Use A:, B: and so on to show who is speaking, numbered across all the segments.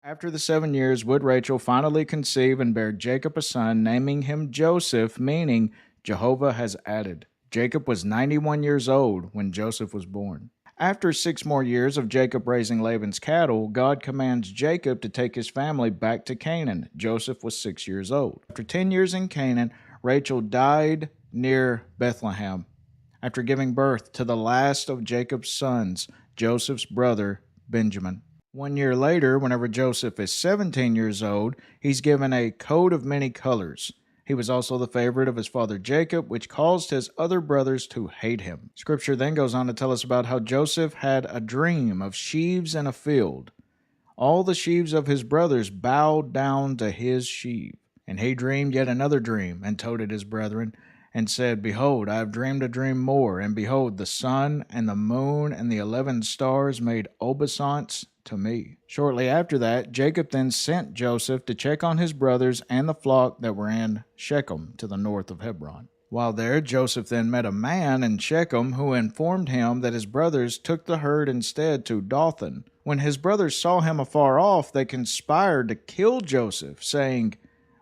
A: After the 7 years, would Rachel finally conceive and bear Jacob a son, naming him Joseph, meaning Jehovah has added. Jacob was 91 years old when Joseph was born. After 6 more years of Jacob raising Laban's cattle, God commands Jacob to take his family back to Canaan. Joseph was 6 years old. After 10 years in Canaan, Rachel died near Bethlehem after giving birth to the last of Jacob's sons, Joseph's brother, Benjamin. 1 year later, whenever Joseph is 17 years old, he's given a coat of many colors. He was also the favorite of his father Jacob, which caused his other brothers to hate him. Scripture then goes on to tell us about how Joseph had a dream of sheaves in a field. All the sheaves of his brothers bowed down to his sheaf. And he dreamed yet another dream, and told it his brethren, and said, Behold, I have dreamed a dream more, and behold, the sun and the moon and the 11 stars made obeisance to me. Shortly after that, Jacob then sent Joseph to check on his brothers and the flock that were in Shechem to the north of Hebron. While there, Joseph then met a man in Shechem who informed him that his brothers took the herd instead to Dothan. When his brothers saw him afar off, they conspired to kill Joseph, saying,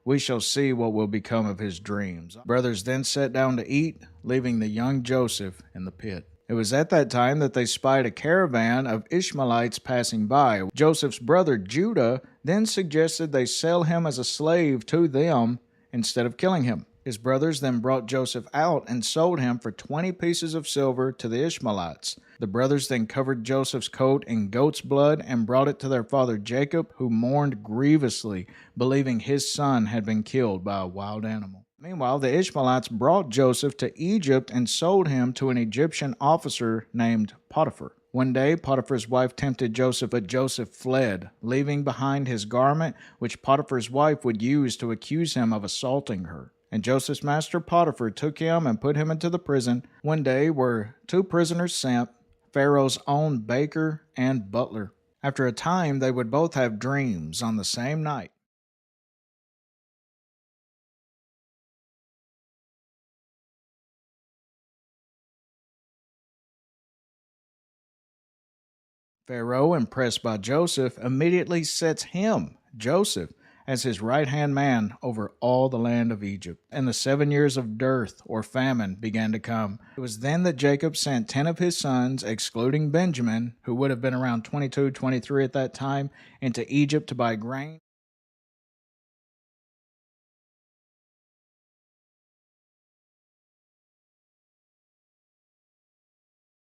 A: We shall see what will become of his dreams. Brothers then sat down to eat, leaving the young Joseph in the pit. It was at that time that they spied a caravan of Ishmaelites passing by. Joseph's brother Judah then suggested they sell him as a slave to them instead of killing him. His brothers then brought Joseph out and sold him for 20 pieces of silver to the Ishmaelites. The brothers then covered Joseph's coat in goat's blood and brought it to their father Jacob, who mourned grievously, believing his son had been killed by a wild animal. Meanwhile, the Ishmaelites brought Joseph to Egypt and sold him to an Egyptian officer named Potiphar. One day, Potiphar's wife tempted Joseph, but Joseph fled, leaving behind his garment, which Potiphar's wife would use to accuse him of assaulting her. And Joseph's master Potiphar took him and put him into the prison. One day were 2 prisoners sent, Pharaoh's own baker and butler. After a time, they would both have dreams on the same night. Pharaoh, impressed by Joseph, immediately sets him, Joseph, as his right-hand man over all the land of Egypt. And the 7 years of dearth or famine began to come. It was then that Jacob sent 10 of his sons, excluding Benjamin, who would have been around 22, 23 at that time, into Egypt to buy grain.